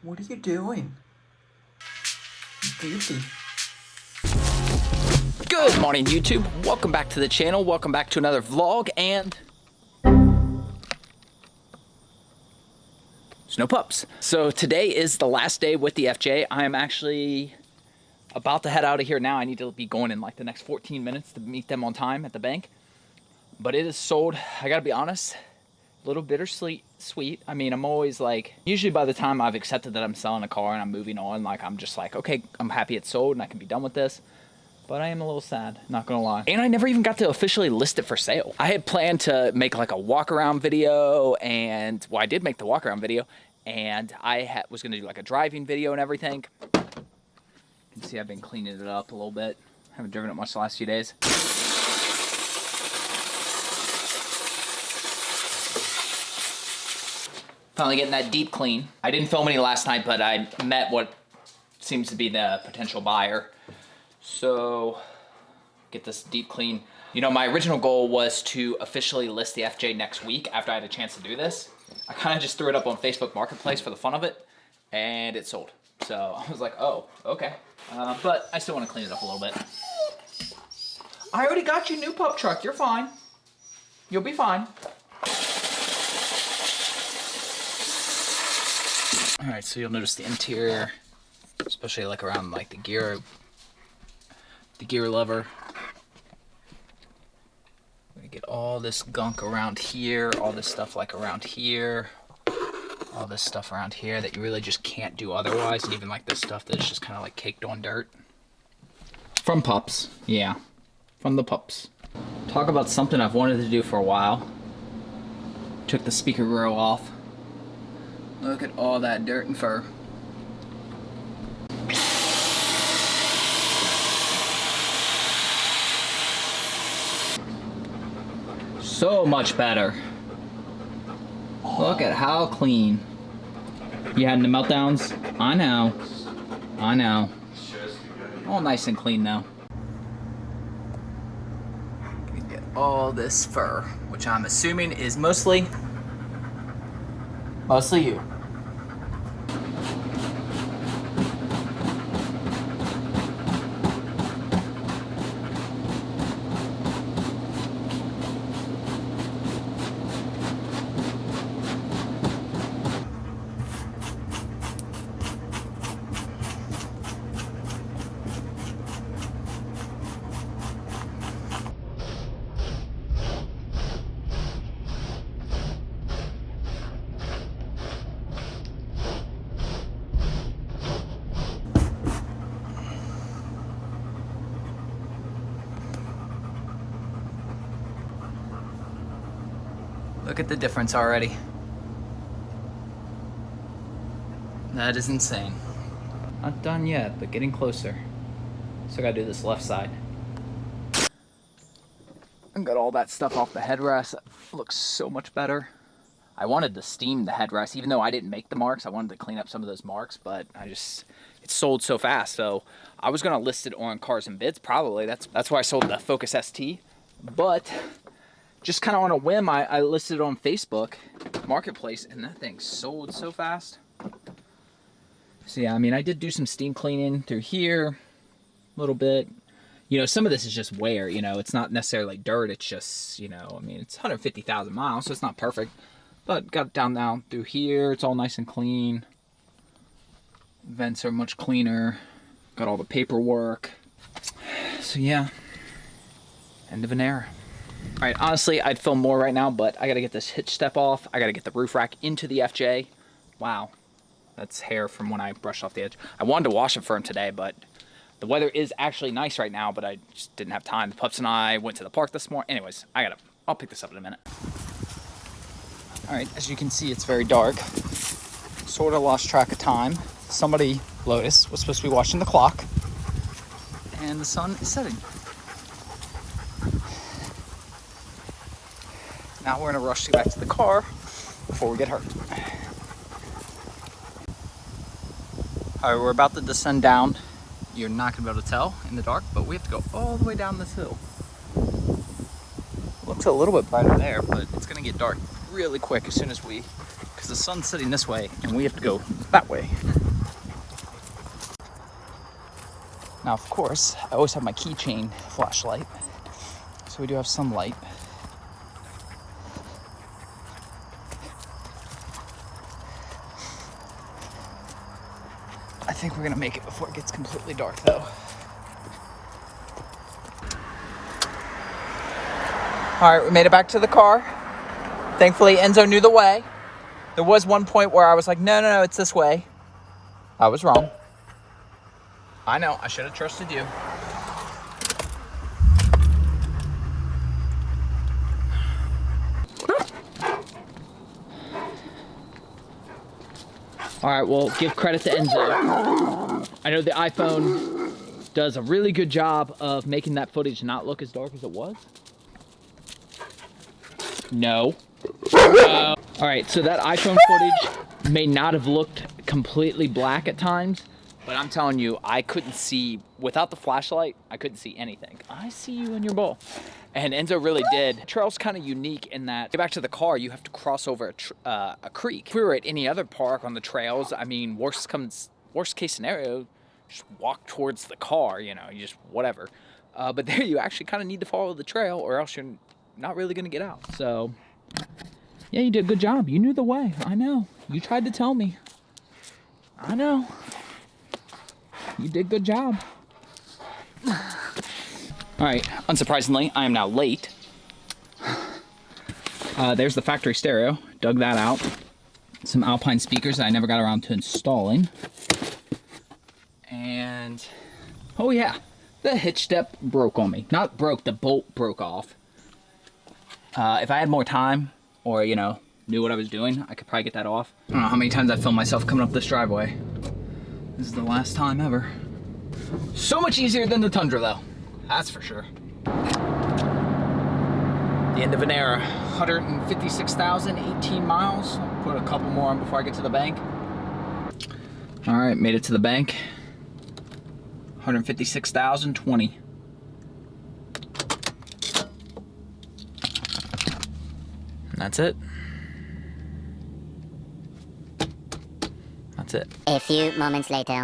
What are you doing? Goofy. Good morning, YouTube. Welcome back to the channel. Welcome back to another vlog and Snow Pups. So today is the last day with the FJ. I am actually about to head out of here now. I need to be going in like the next 14 minutes to meet them on time at the bank. But it is sold. I gotta be honest, a little bittersweet. I mean, I'm always like, usually by the time I've accepted that I'm selling a car and I'm moving on, like I'm just like, okay, I'm happy it's sold and I can be done with this. But I am a little sad, not gonna lie. And I never even got to officially list it for sale. I had planned to make like a walk around video and, well, I did make the walk around video and I was gonna do like a driving video and everything. You can see I've been cleaning it up a little bit. Haven't driven it much the last few days. Finally getting that deep clean. I didn't film any last night, but I met what seems to be the potential buyer. So, get this deep clean. You know, my original goal was to officially list the FJ next week after I had a chance to do this. I kind of just threw it up on Facebook Marketplace for the fun of it, and it sold. So, I was like, oh, okay. But I still want to clean it up a little bit. I already got you a new pup truck. You're fine. You'll be fine. Alright, so you'll notice the interior, especially like around like the gear lever. We get all this gunk around here, all this stuff like around here, all this stuff around here that you really just can't do otherwise, and even like this stuff that's just kind of like caked on dirt. From Pups, yeah, from the Pups. Talk about something I've wanted to do for a while. Took the speaker grill off. Look at all that dirt and fur. So much better. Look at how clean. You had the meltdowns? I know. I know. All nice and clean though. You get all this fur, which I'm assuming is mostly you. Look at the difference already. That is insane. Not done yet, but getting closer. Still gotta do this left side. I got all that stuff off the headrest. It looks so much better. I wanted to steam the headrest, even though I didn't make the marks. I wanted to clean up some of those marks, but it sold so fast. So I was gonna list it on Cars and Bids, probably. That's why I sold the Focus ST. But just kind of on a whim, I listed it on Facebook Marketplace, and that thing sold so fast. So yeah, I mean, I did do some steam cleaning through here a little bit. You know, some of this is just wear, you know, it's not necessarily like dirt, it's just, you know, I mean, it's 150,000 miles, so it's not perfect. But got it down through here, it's all nice and clean. Vents are much cleaner. Got all the paperwork. So yeah, end of an era. All right, honestly, I'd film more right now, but I gotta get this hitch step off. I gotta get the roof rack into the FJ. Wow, that's hair from when I brushed off the edge. I wanted to wash it for him today, but the weather is actually nice right now, but I just didn't have time. The pups and I went to the park this morning. Anyways, I'll pick this up in a minute. All right, as you can see, it's very dark. Sort of lost track of time. Somebody, Lotus, was supposed to be watching the clock, and the sun is setting. Now we're in a rush to get back to the car before we get hurt. All right, we're about to descend down. You're not gonna be able to tell in the dark, but we have to go all the way down this hill. Looks a little bit brighter there, but it's gonna get dark really quick as soon as we because the sun's sitting this way and we have to go that way. Now, of course, I always have my keychain flashlight, so we do have some light. I think we're gonna make it before it gets completely dark, though. All right, we made it back to the car. Thankfully, Enzo knew the way. There was one point where I was like, no, it's this way. I was wrong. I know, I should have trusted you. All right, well, give credit to Enzo. I know the iPhone does a really good job of making that footage not look as dark as it was. No. All right, so that iPhone footage may not have looked completely black at times, but I'm telling you, I couldn't see, without the flashlight, I couldn't see anything. I see you in your bowl. And Enzo really did. The trail's kind of unique in that, to get back to the car, you have to cross over a creek. If we were at any other park on the trails, I mean, worst case scenario, just walk towards the car, you know, you just whatever. But there you actually kind of need to follow the trail or else you're not really gonna get out. So, yeah, you did a good job. You knew the way, I know. You tried to tell me. I know. You did a good job. All right, unsurprisingly, I am now late. There's the factory stereo. Dug that out. Some Alpine speakers that I never got around to installing. And, oh yeah, the hitch step broke on me. Not broke, the bolt broke off. If I had more time, or, you know, knew what I was doing, I could probably get that off. I don't know how many times I filmed myself coming up this driveway. This is the last time ever. So much easier than the Tundra, though. That's for sure. The end of an era. 156,000, 18 miles. Put a couple more on before I get to the bank. All right, made it to the bank. 156,000, 20. And that's it. That's it. A few moments later.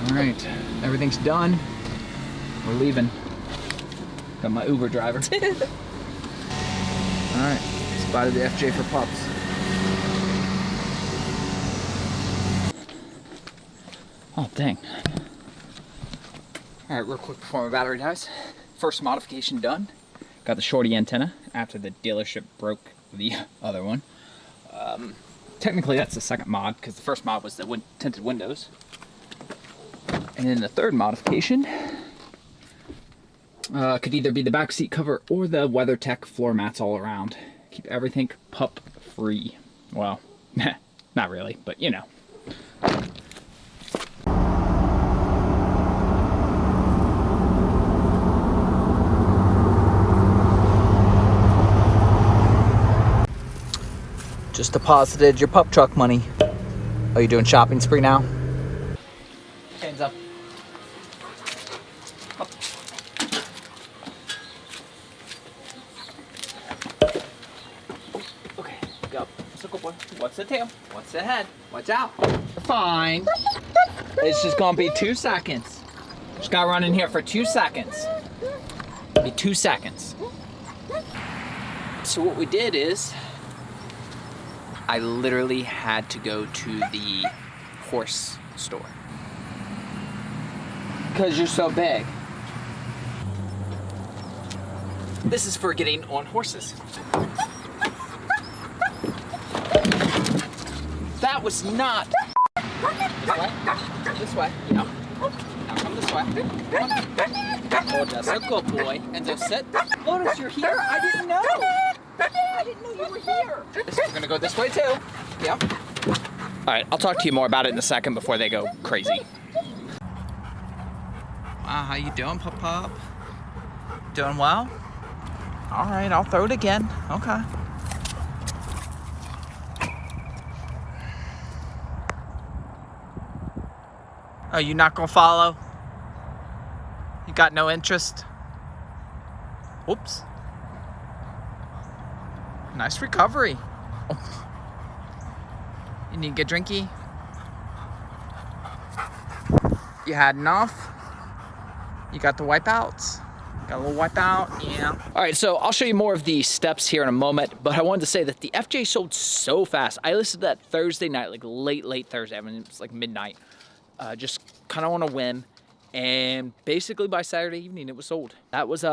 All right, everything's done. We're leaving. Got my Uber driver. All right, spotted the FJ for Pups. Oh, dang. All right, real quick before my battery dies. First modification done. Got the shorty antenna after the dealership broke the other one. Technically, that's the second mod because the first mod was the tinted windows. And then the third modification could either be the back seat cover or the WeatherTech floor mats all around. Keep everything pup free. Well, not really, but you know. Just deposited your pup truck money. Are you doing shopping spree now? Hands up. Up. Okay, go. That's a good boy. What's the tail? What's the head? Watch out. Fine. It's just gonna be 2 seconds. Just gotta run in here for 2 seconds. Be 2 seconds. So what we did is, I literally had to go to the horse store. Because you're so big. This is for getting on horses. That was not. This way. This way. No. Now come this way. Oh, that's a good boy. Enzo, sit. Lotus, you're here? I didn't know. I didn't know you were here. We're gonna go this way too. Yep. All right, I'll talk to you more about it in a second before they go crazy. Wow, how you doing, Pup? Doing well? All right, I'll throw it again. Okay. Oh, you not gonna follow? You got no interest? Whoops. Nice recovery. Oh. You need a good drinky? You had enough? You got the wipeouts? Got a little wipeout? Yeah. All right, so I'll show you more of the steps here in a moment, but I wanted to say that the FJ sold so fast. I listed that Thursday night, like late Thursday. I mean, it was like midnight. Just kind of on a whim. And basically by Saturday evening, it was sold. That was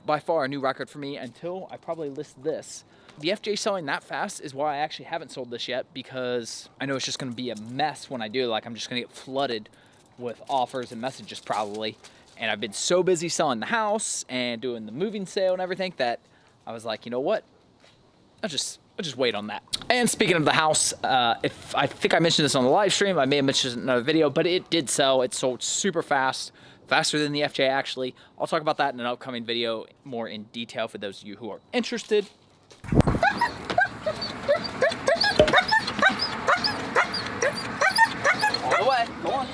by far a new record for me until I probably listed this. The FJ selling that fast is why I actually haven't sold this yet, because I know it's just gonna be a mess when I do. Like, I'm just gonna get flooded with offers and messages probably. And I've been so busy selling the house and doing the moving sale and everything that I was like, you know what? I'll just wait on that. And speaking of the house, if I think I mentioned this on the live stream, I may have mentioned it in another video, but it did sell. It sold super fast, faster than the FJ actually. I'll talk about that in an upcoming video more in detail for those of you who are interested. All the way, go on.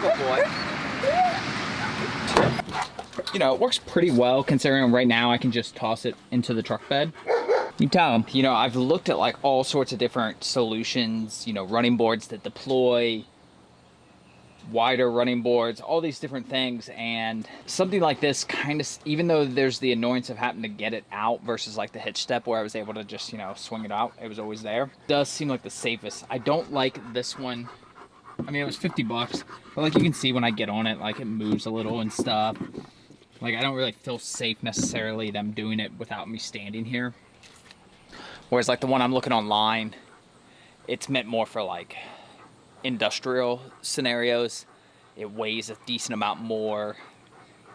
Good boy. You know, it works pretty well considering right now I can just toss it into the truck bed. You tell them, you know, I've looked at like all sorts of different solutions, you know, running boards that deploy, wider running boards, all these different things, and something like this kind of, even though there's the annoyance of having to get it out versus like the hitch step where I was able to just, you know, swing it out, it was always there, does seem like the safest. I don't like this one. I mean, it was 50 bucks, but like you can see when I get on it, like it moves a little and stuff. Like, I don't really feel safe necessarily them doing it without me standing here. Whereas like the one I'm looking online, it's meant more for like industrial scenarios. It weighs a decent amount more,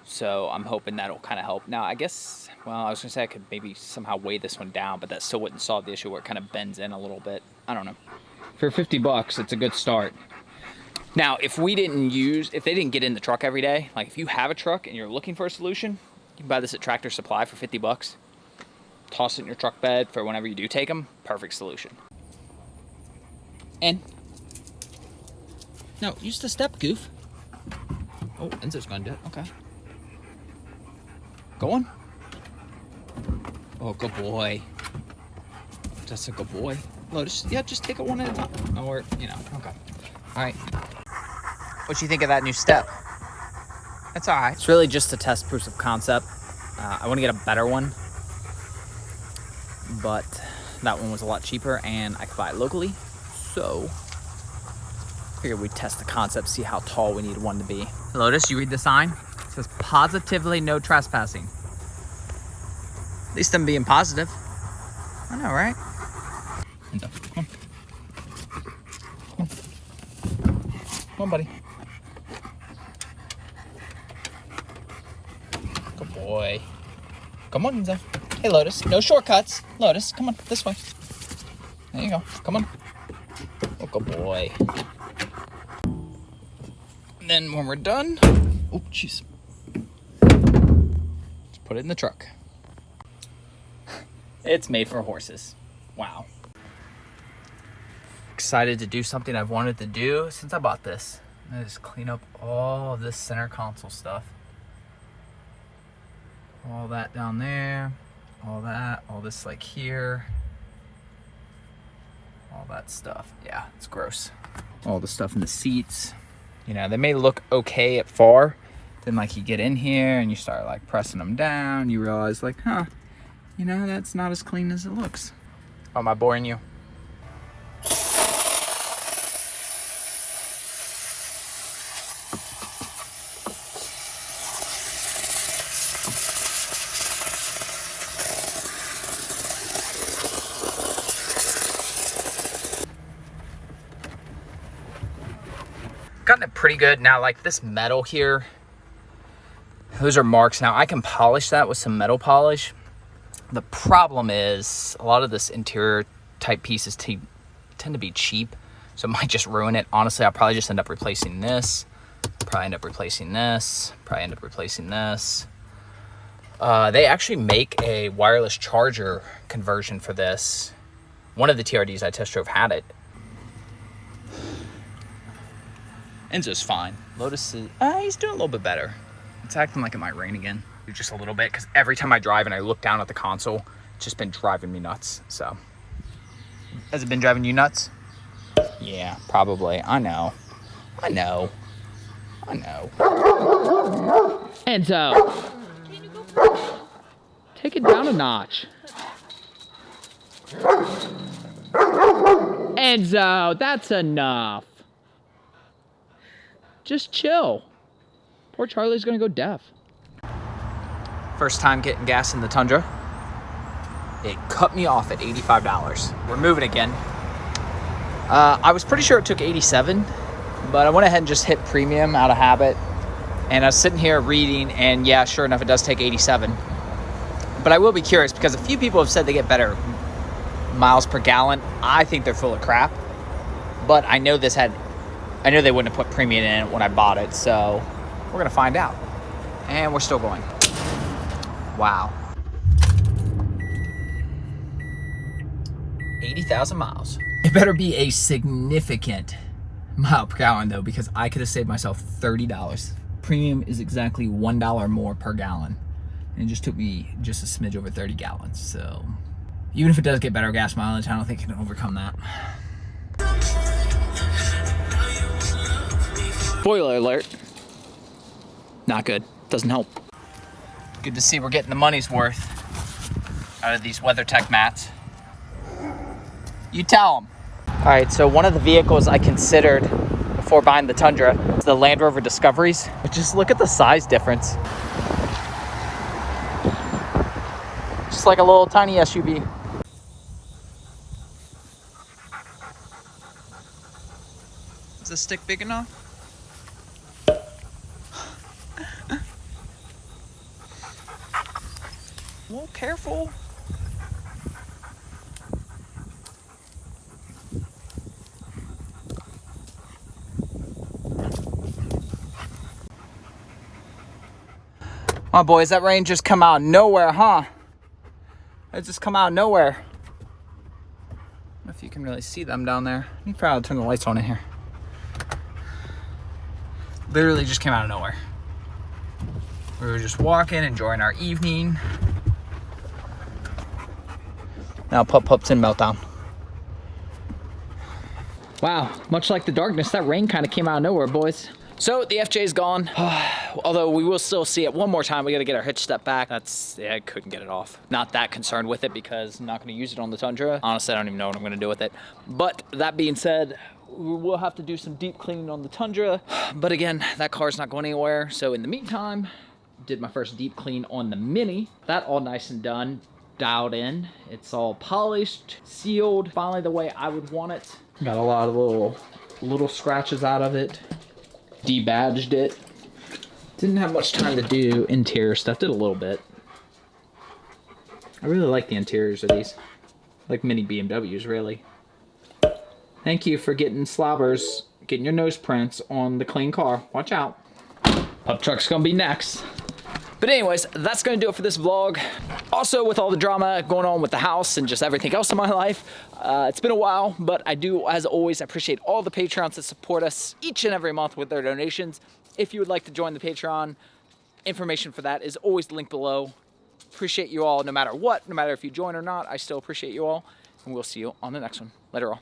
so I'm hoping that'll kind of help. Now, I guess, well, I was gonna say I could maybe somehow weigh this one down, but that still wouldn't solve the issue where it kind of bends in a little bit. I don't know. For 50 bucks, it's a good start. Now, if they didn't get in the truck every day, like if you have a truck and you're looking for a solution, you can buy this at Tractor Supply for 50 bucks. Toss it in your truck bed for whenever you do take them. Perfect solution. And no, use the step, goof. Oh, Enzo's gonna do it. Okay. Go on. Oh, good boy. That's a good boy. Lotus, yeah, just take it one at a time. Or, you know, okay. All right. What you think of that new step? That's all right. It's really just a test proof of concept. I want to get a better one, but that one was a lot cheaper and I could buy it locally. So, I figured we'd test the concept, see how tall we need one to be. Lotus, you read the sign? It says positively no trespassing. At least I'm being positive. I know, right? Come on. Come on, buddy. Good boy. Come on, Enzo. Hey, Lotus. No shortcuts. Lotus, come on. This way. There you go. Come on. Oh, good boy. And then when we're done... Oh, jeez. Just put it in the truck. It's made for horses. Wow. Excited to do something I've wanted to do since I bought this. I just clean up all of this center console stuff. All that down there, all that, all this like here. All that stuff. Yeah, it's gross. All the stuff in the seats. You know, they may look okay at far. Then like you get in here and you start like pressing them down, you realize like, huh, you know, that's not as clean as it looks. Oh, am I boring you? Gotten it pretty good. Now, like this metal here, those are marks. Now I can polish that with some metal polish. The problem is a lot of this interior type pieces tend to be cheap, so it might just ruin it. Honestly, I'll probably just end up replacing this, probably end up replacing this, probably end up replacing this. They actually make a wireless charger conversion for this. One of the TRDs I test drove had it. Enzo's fine. Lotus is, he's doing a little bit better. It's acting like it might rain again. just a little bit, because every time I drive and I look down at the console, it's just been driving me nuts. So, has it been driving you nuts? Yeah, probably. I know. Enzo, take it down a notch. Enzo, that's enough. Just chill. Poor Charlie's gonna go deaf. First time getting gas in the Tundra. It cut me off at $85. We're moving again. I was pretty sure it took 87, but I went ahead and just hit premium out of habit. And I was sitting here reading, and yeah, sure enough, it does take 87. But I will be curious, because a few people have said they get better miles per gallon. I think they're full of crap. But I know they wouldn't have put premium in it when I bought it, so we're gonna find out. And we're still going. Wow. 80,000 miles. It better be a significant mile per gallon though, because I could have saved myself $30. Premium is exactly $1 more per gallon. And it just took me just a smidge over 30 gallons. So even if it does get better gas mileage, I don't think it can overcome that. Spoiler alert. Not good. Doesn't help. Good to see we're getting the money's worth out of these WeatherTech mats. You tell them. All right, so one of the vehicles I considered before buying the Tundra is the Land Rover Discoveries. But just look at the size difference. Just like a little tiny SUV. Is this stick big enough? Well, careful. Oh boys, that rain just come out of nowhere, huh? It just come out of nowhere. I don't know if you can really see them down there. You probably turn the lights on in here. Literally just came out of nowhere. We were just walking, enjoying our evening. Now Pups in meltdown. Wow, much like the darkness, that rain kind of came out of nowhere, boys. So the FJ's gone. Although we will still see it one more time. We gotta get our hitch step back. Yeah, I couldn't get it off. Not that concerned with it because I'm not gonna use it on the Tundra. Honestly, I don't even know what I'm gonna do with it. But that being said, we will have to do some deep cleaning on the Tundra. But again, that car's not going anywhere. So in the meantime, did my first deep clean on the Mini. That all nice and done, dialed in. It's all polished, sealed, finally the way I would want it. Got a lot of little scratches out of it. Debadged it. Didn't have much time to do interior stuff. Did a little bit. I really like the interiors of these. Like mini BMWs, really. Thank you for getting slobbers, getting your nose prints on the clean car. Watch out. Pup truck's gonna be next. But anyways, that's gonna do it for this vlog. Also, with all the drama going on with the house and just everything else in my life, it's been a while, but I do, as always, appreciate all the Patreons that support us each and every month with their donations. If you would like to join the Patreon, information for that is always linked below. Appreciate you all no matter what, no matter if you join or not, I still appreciate you all, and we'll see you on the next one. Later all.